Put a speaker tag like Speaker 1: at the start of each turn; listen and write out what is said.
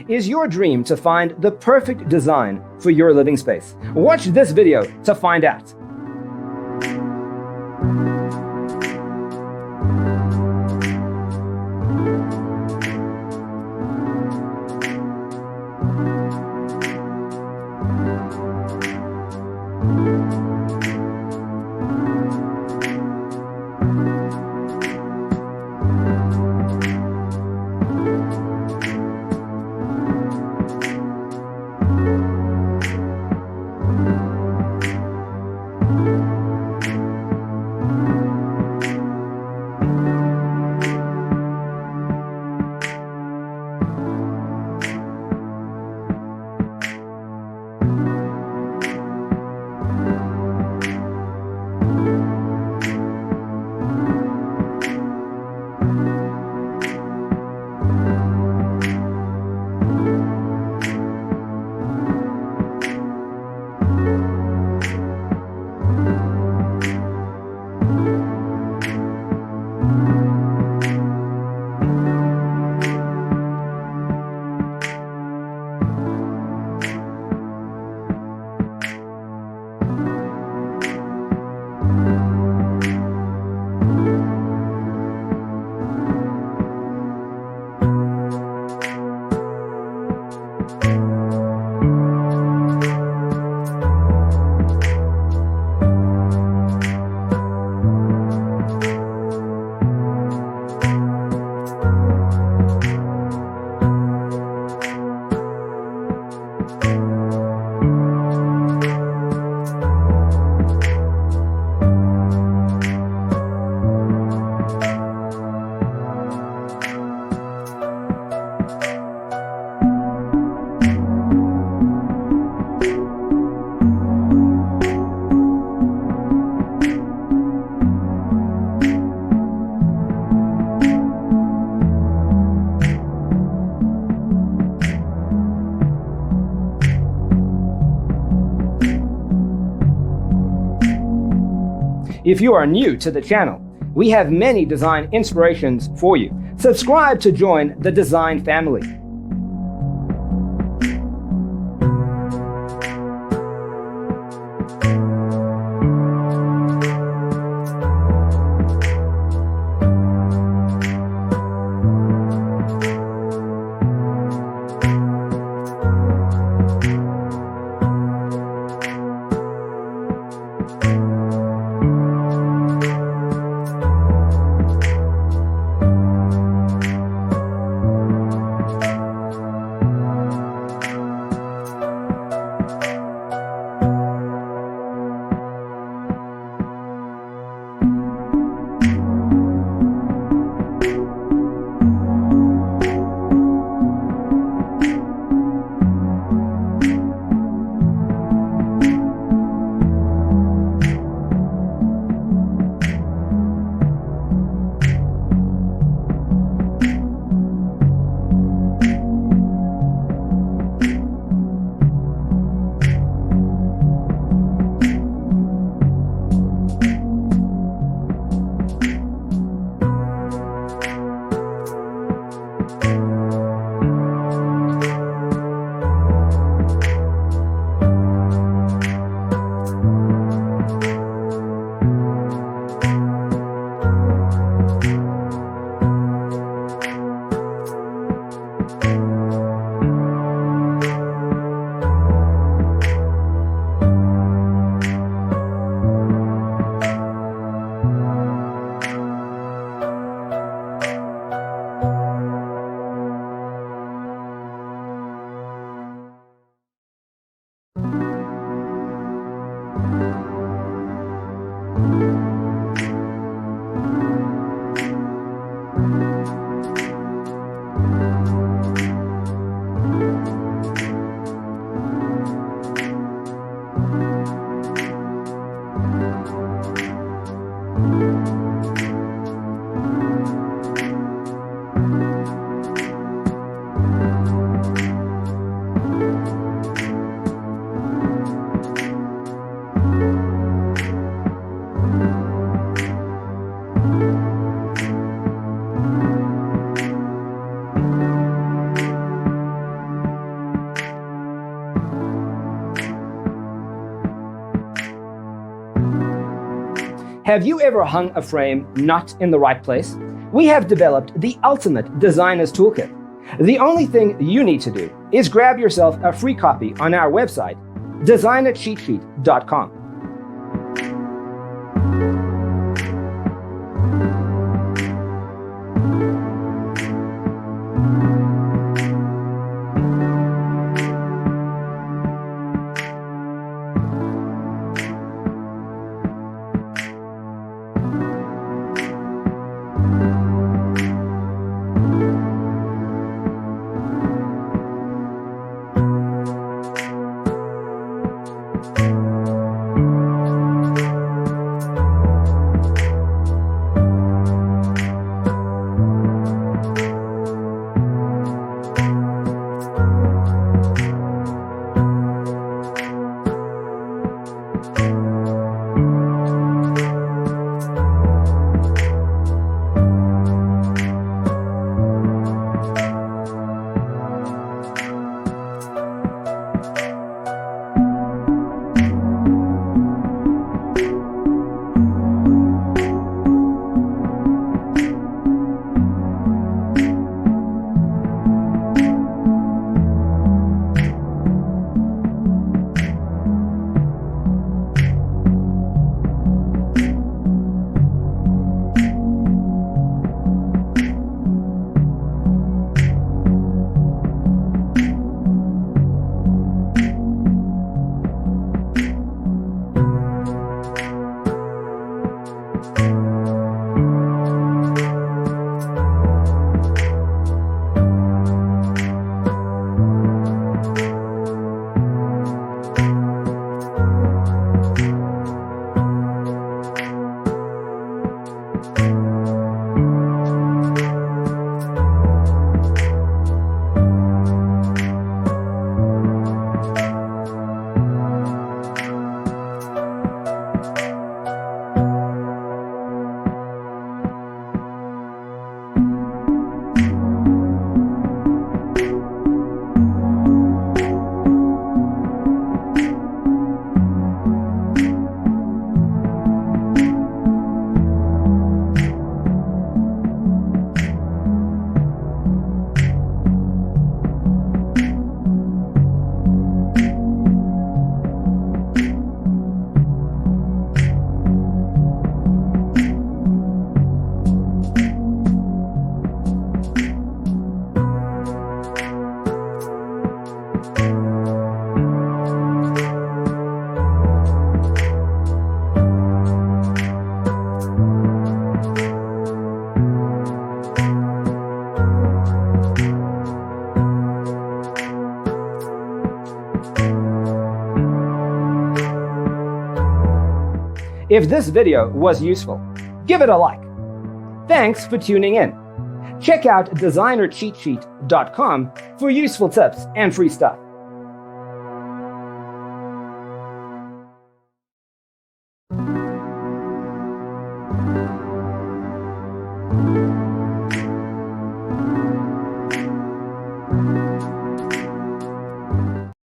Speaker 1: Is your dream to find the perfect design for your living space? Watch this video to find out. If you are new to the channel, we have many design inspirations for you. Subscribe to join the design family. Have you ever hung a frame not in the right place? We have developed the ultimate designer's toolkit. The only thing you need to do is grab yourself a free copy on our website, designercheatsheet.com. If this video was useful, give it a like. Thanks for tuning in. Check out designercheatsheet.com for useful tips and free stuff.